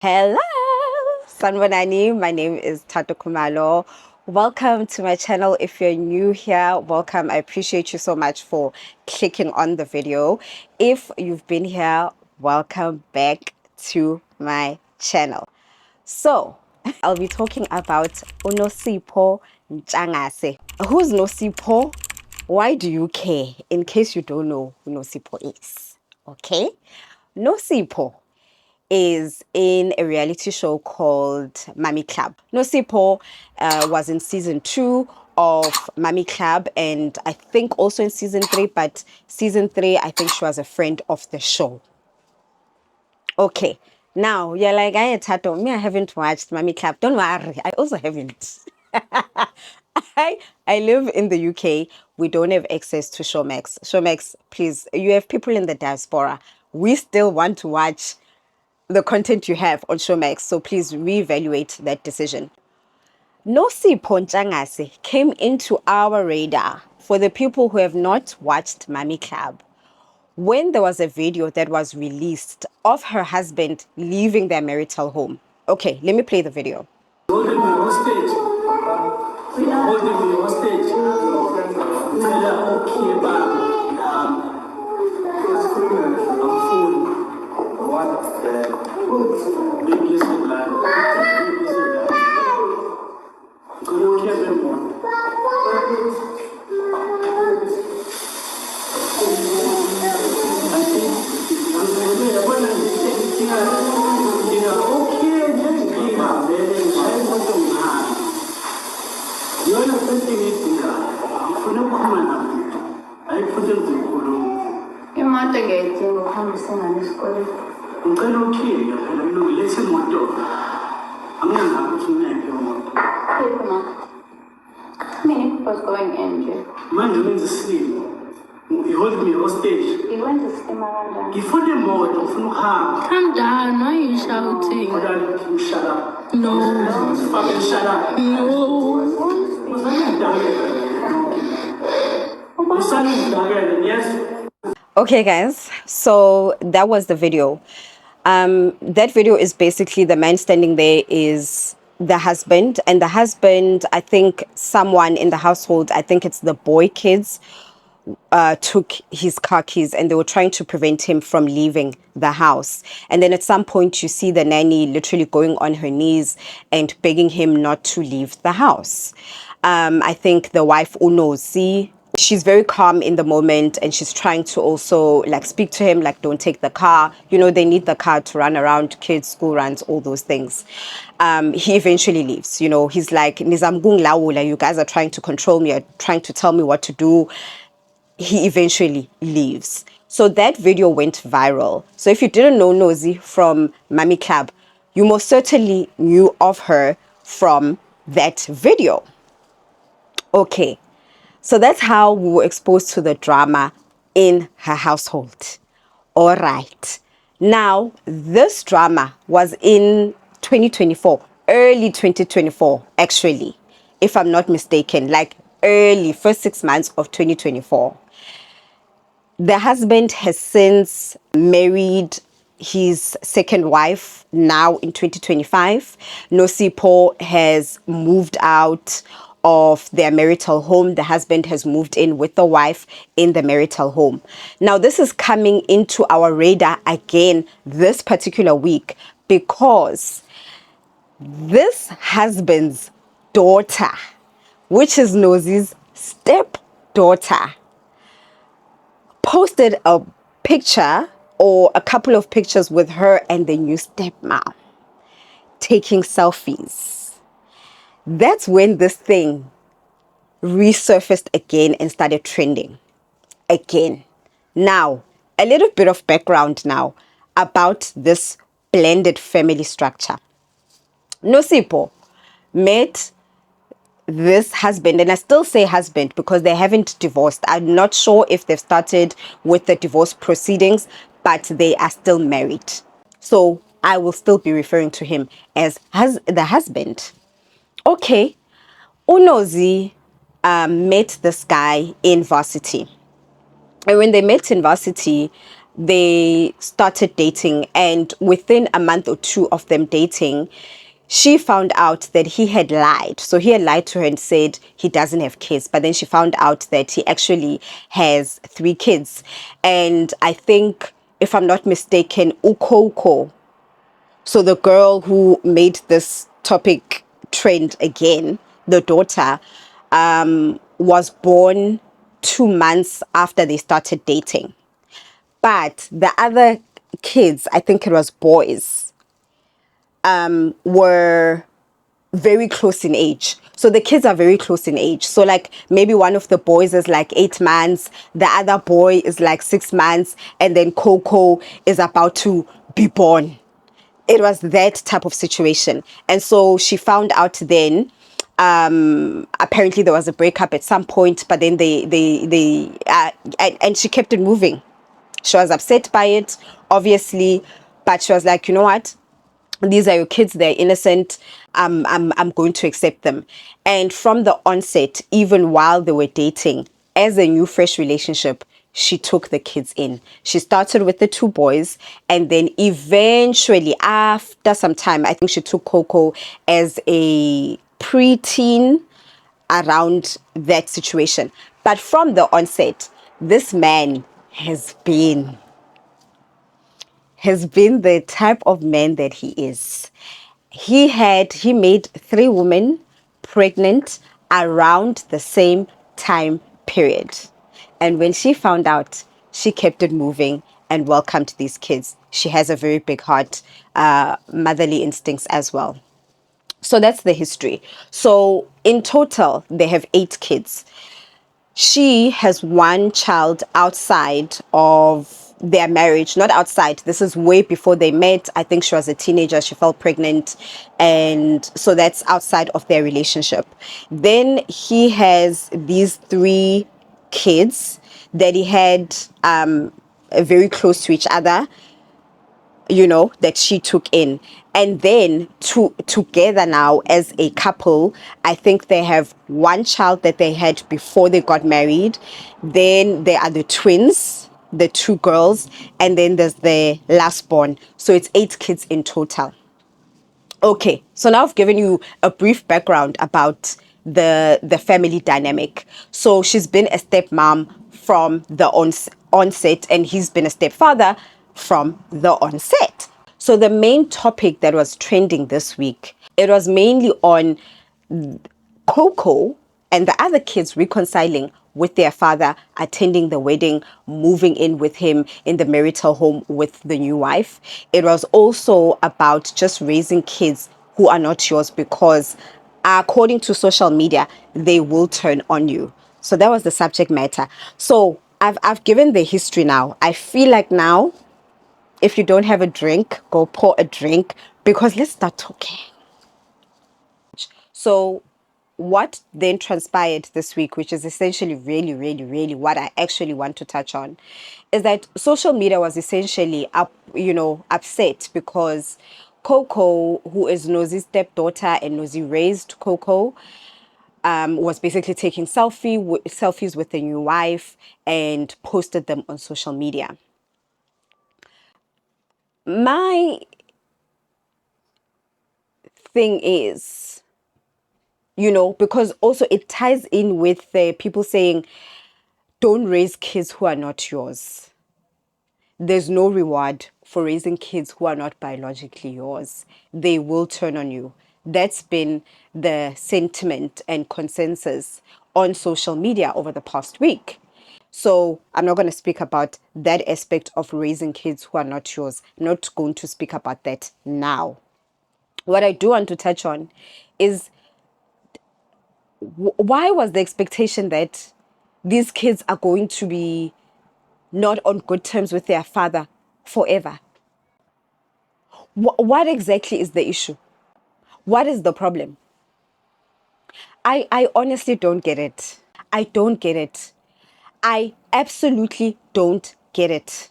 Hello, Sanwanani. My name is Tato Kumalo. Welcome to my channel. If you're new here, welcome. I appreciate you so much for clicking on the video. If you've been here, welcome back to my channel. So, I'll be talking about Nosipho Ntshangase. Who's Nosipho? Why do you care? In case you don't know who Nosipho is. Okay? Nosipho is in a reality show called Mummy Club. Nosipho was in season 2 of Mummy Club, and I think also in season 3, but season 3, I think she was a friend of the show. Okay, now you're like, I Tato, me, I haven't watched Mummy Club. Don't worry, I also haven't. I live in the UK. We don't have access to Showmax. Showmax, please, you have people in the diaspora. We still want to watch the content you have on Showmax, so please reevaluate that decision. Nosipho Ntshangase came into our radar for the people who have not watched Mummy Club when there was a video that was released of her husband leaving their marital home. Okay, let me play the video. Holding me hostage. Holding me hostage. Okay, I'm full. What the? Big listen, lad. Big listen, lad. You can't be more. Imoto ngiyayidinga uhambise ngane esikoleni. Ngicela ukhiye phela ngilungilise imoto. Angingazi ukuthi unephi imoto. Kephi ma? Mini was going in nje. Manje wenza isimo. You hold me hostage. Ngikwenza isima kanjani? Ngifuna imoto, ngifuna ukuhamba. Calm down, why are you shouting? Kodwa shut up. No, Fucking shut up. no. Yes. Okay, guys, so that was the video. That video is basically the man standing there is the husband, and the husband, I think someone in the household, I think it's the boy kids, took his car keys and they were trying to prevent him from leaving the house. And then at some point you see the nanny literally going on her knees and begging him not to leave the house. I think the wife Unozi, she's very calm in the moment and she's trying to also like speak to him, like, don't take the car, you know, they need the car to run around, kids, school runs, all those things. He eventually leaves, you know, he's like, Nizamgung laula, you guys are trying to control me, are trying to tell me what to do. He eventually leaves. So that video went viral. So if you didn't know Nosy from Mummy Club, you most certainly knew of her from that video. Okay, so that's how we were exposed to the drama in her household. All right. Now, this drama was in 2024, early 2024, actually, if I'm not mistaken, like early first 6 months of 2024. The husband has since married his second wife now in 2025. Nosipho has moved out of their marital home. The husband has moved in with the wife in the marital home. Now, this is coming into our radar again this particular week because this husband's daughter, which is Nosy's stepdaughter, posted a picture or a couple of pictures with her and the new stepmom taking selfies. That's when this thing resurfaced again and started trending again. Now, a little bit of background now about this blended family structure. Nosipho met this husband, and I still say husband because they haven't divorced. I'm not sure if they've started with the divorce proceedings, but they are still married. So I will still be referring to him as the husband. Okay, Unozi met this guy in varsity. And when they met in varsity, they started dating, and within a month or two of them dating, she found out that he had lied. So he had lied to her and said he doesn't have kids, but then she found out that he actually has 3 kids. And I think, if I'm not mistaken, Ukoko, so the girl who made this topic trend again, the daughter, was born 2 months after they started dating. But the other kids, I think it was boys, were very close in age. So the kids are very close in age. So like maybe one of the boys is like 8 months, the other boy is like 6 months, and then Coco is about to be born. It was that type of situation. And so she found out then, apparently there was a breakup at some point, but then and she kept it moving. She was upset by it, obviously, but she was like, you know what? These are your kids, they're innocent. I'm going to accept them. And from the onset, even while they were dating, as a new fresh relationship, she took the kids in. She started with the 2 boys, and then eventually, after some time, I think she took Coco as a preteen around that situation. But from the onset, this man has been the type of man that he is. He made 3 women pregnant around the same time period. And when she found out, she kept it moving and welcomed these kids. She has a very big heart, motherly instincts as well. So that's the history. So in total, they have 8 kids. She has 1 child outside of their marriage. Not outside, this is way before they met. I think she was a teenager, she fell pregnant, and so that's outside of their relationship. Then he has these 3 kids that he had, very close to each other, that she took in. And then together now as a couple, I think they have 1 child that they had before they got married. Then there are the twins, the 2 girls, and then there's the last born. So it's 8 kids in total. Okay, so now I've given you a brief background about the family dynamic. So she's been a stepmom from the onset, and he's been a stepfather from the onset. So the main topic that was trending this week, it was mainly on Coco and the other kids reconciling with their father, attending the wedding, moving in with him in the marital home with the new wife. It was also about just raising kids who are not yours, because according to social media, they will turn on you. So that was the subject matter. So I've given the history now. I feel like now, if you don't have a drink, go pour a drink, because let's start talking. So what then transpired this week, which is essentially really, really, really what I actually want to touch on, is that social media was essentially upset because Coco, who is Nosi's stepdaughter and Nosi raised Coco, was basically taking selfies with the new wife and posted them on social media. My thing is, because also it ties in with the people saying, don't raise kids who are not yours. There's no reward for raising kids who are not biologically yours. They will turn on you. That's been the sentiment and consensus on social media over the past week. So I'm not going to speak about that aspect of raising kids who are not yours. I'm not going to speak about that now. What I do want to touch on is, why was the expectation that these kids are going to be not on good terms with their father forever? What exactly is the issue? What is the problem? I honestly don't get it. I don't get it. I absolutely don't get it.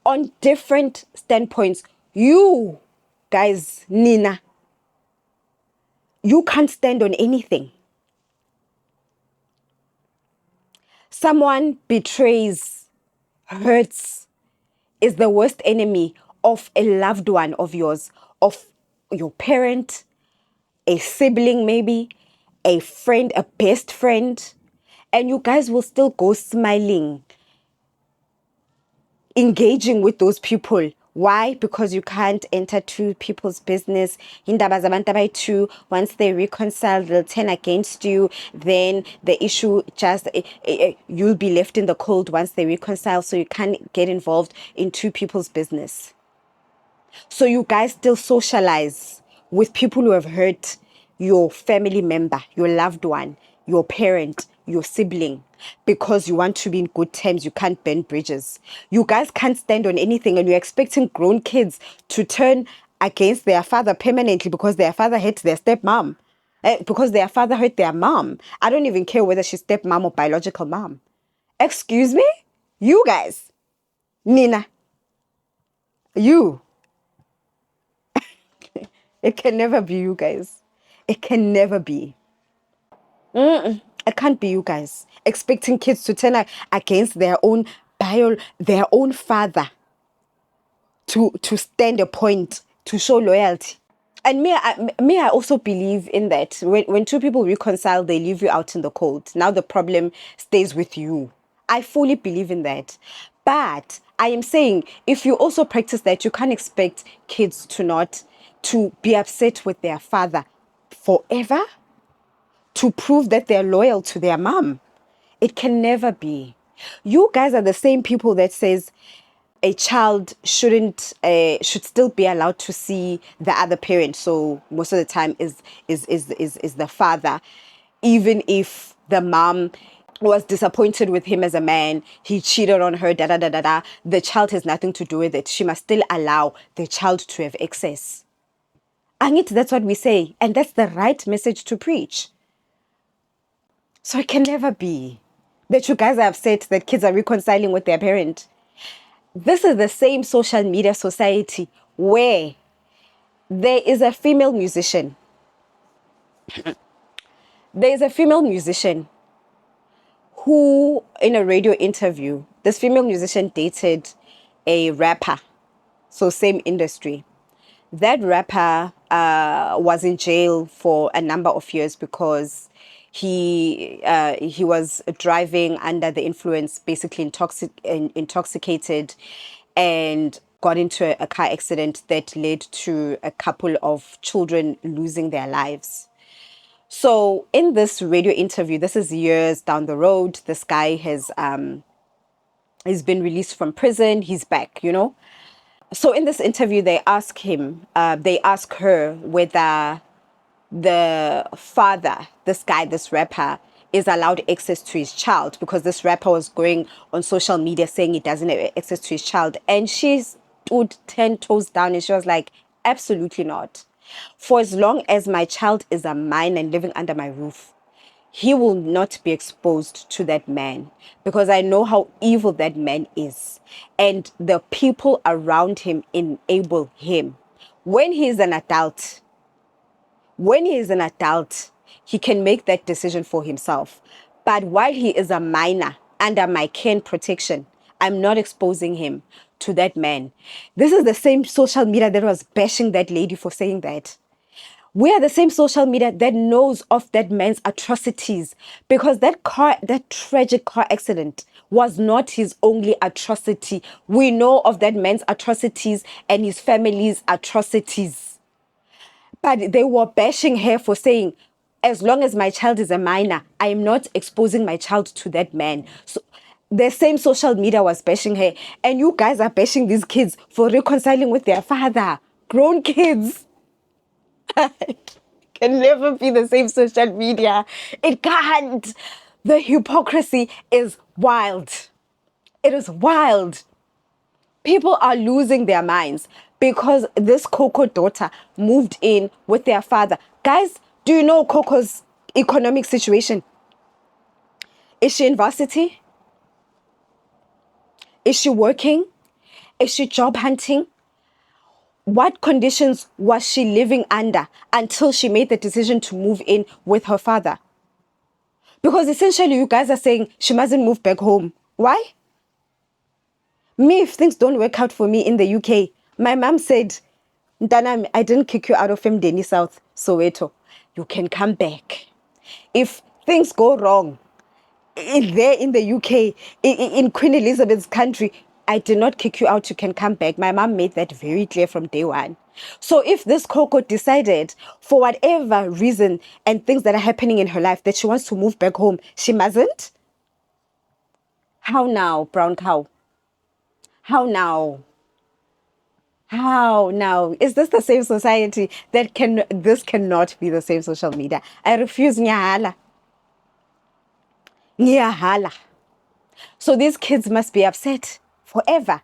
On different standpoints, you guys, Nina, you can't stand on anything. Someone betrays, hurts, is the worst enemy of a loved one of yours, of your parent, a sibling maybe, a friend, a best friend, and you guys will still go smiling, engaging with those people. Why? Because you can't enter two people's business. Indaba zabantu abayi-two, once they reconcile, they'll turn against you. Then the issue just, you'll be left in the cold once they reconcile. So you can't get involved in two people's business. So you guys still socialize with people who have hurt your family member, your loved one, your parent, your sibling, because you want to be in good terms. You can't burn bridges. You guys can't stand on anything, and you're expecting grown kids to turn against their father permanently because their father hates their stepmom. Because their father hurt their mom. I don't even care whether she's stepmom or biological mom. Excuse me? You guys. Nina. You. It can never be you guys. It can never be. It can't be you guys. Expecting kids to turn against their own their own father to stand a point, to show loyalty. And I also believe in that. When two people reconcile, they leave you out in the cold. Now the problem stays with you. I fully believe in that. But I am saying, if you also practice that, you can't expect kids to be upset with their father forever, to prove that they're loyal to their mom. It can never be. You guys are the same people that says a child should still be allowed to see the other parent. So most of the time is the father, even if the mom was disappointed with him as a man, he cheated on her, da da da da da. The child has nothing to do with it. She must still allow the child to have access. And that's what we say, and that's the right message to preach. So it can never be that you guys are upset that kids are reconciling with their parent. This is the same social media society where there is a female musician. There is a female musician who, in a radio interview, this female musician dated a rapper. So same industry. That rapper was in jail for a number of years because he was driving under the influence, basically intoxicated, and got into a car accident that led to a couple of children losing their lives. So in this radio interview, this is years down the road, this guy has he's been released from prison. He's back, you know. So in this interview, they ask her whether the father, this guy, this rapper, is allowed access to his child, because this rapper was going on social media saying he doesn't have access to his child. And she stood 10 toes down and she was like, absolutely not. For as long as my child is a minor and living under my roof, he will not be exposed to that man, because I know how evil that man is. And the people around him enable him. When he is an adult, he can make that decision for himself. But while he is a minor, under my care protection, I'm not exposing him to that man. This is the same social media that was bashing that lady for saying that. We are the same social media that knows of that man's atrocities, because that tragic car accident was not his only atrocity. We know of that man's atrocities and his family's atrocities. But they were bashing her for saying, as long as my child is a minor, I am not exposing my child to that man. So the same social media was bashing her. And you guys are bashing these kids for reconciling with their father. Grown kids. Can never be the same social media. It can't. The hypocrisy is wild. It is wild. People are losing their minds because this Coco daughter moved in with their father. Guys, do you know Coco's economic situation? Is she in varsity? Is she working? Is she job hunting? What conditions was she living under until she made the decision to move in with her father? Because essentially you guys are saying she mustn't move back home. Why? Me, if things don't work out for me in the UK, my mom said, Ntanami, I didn't kick you out of Mdeni South, Soweto. You can come back. If things go wrong, there in the UK, in Queen Elizabeth's country, I did not kick you out, you can come back. My mom made that very clear from day one. So if this Coco decided, for whatever reason and things that are happening in her life, that she wants to move back home, she mustn't? How now, brown cow? How now? How now? Is this the same society that this cannot be the same social media? I refuse, nyahala. Nyahala. So these kids must be upset forever.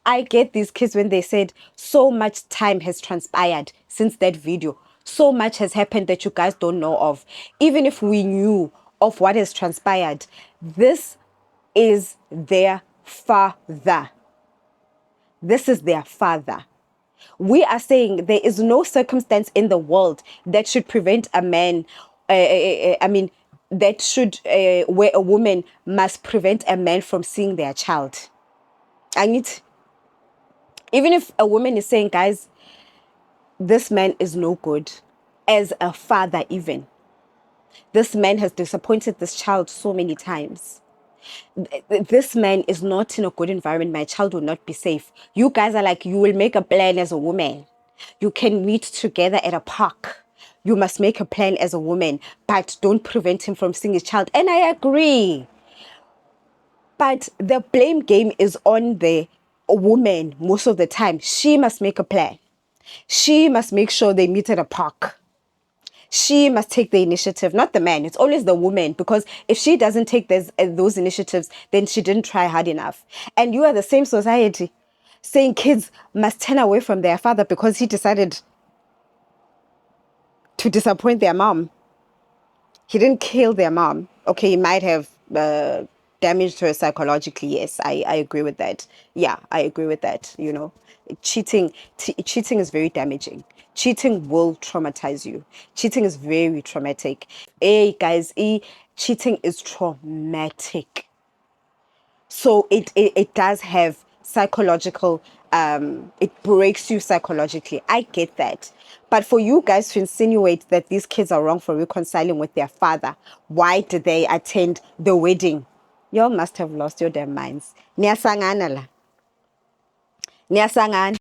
I get these kids when they said so much time has transpired since that video. So much has happened that you guys don't know of. Even if we knew of what has transpired, this is their father. This is their father. We are saying there is no circumstance in the world that should prevent a man, that should, where a woman must prevent a man from seeing their child. Even if a woman is saying, guys, this man is no good, as a father even. This man has disappointed this child so many times. This man is not in a good environment. My child will not be safe. You guys are like, you will make a plan as a woman. You can meet together at a park. You must make a plan as a woman, but don't prevent him from seeing his child. And I agree. But the blame game is on the woman most of the time. She must make a plan. She must make sure they meet at a park. She must take the initiative, not the man. It's always the woman, because if she doesn't take those initiatives, then she didn't try hard enough. And you are the same society saying kids must turn away from their father because he decided to disappoint their mom. He didn't kill their mom. Okay, he might have damaged her psychologically. Yes, I agree with that. Yeah, I agree with that. You know, cheating is very damaging. Cheating will traumatize you. Cheating is very traumatic. Hey guys, cheating is traumatic. So it does have psychological, it breaks you psychologically. I get that. But for you guys to insinuate that these kids are wrong for reconciling with their father, why did they attend the wedding? Y'all must have lost your damn minds. Niyasangana la. Niyasangana.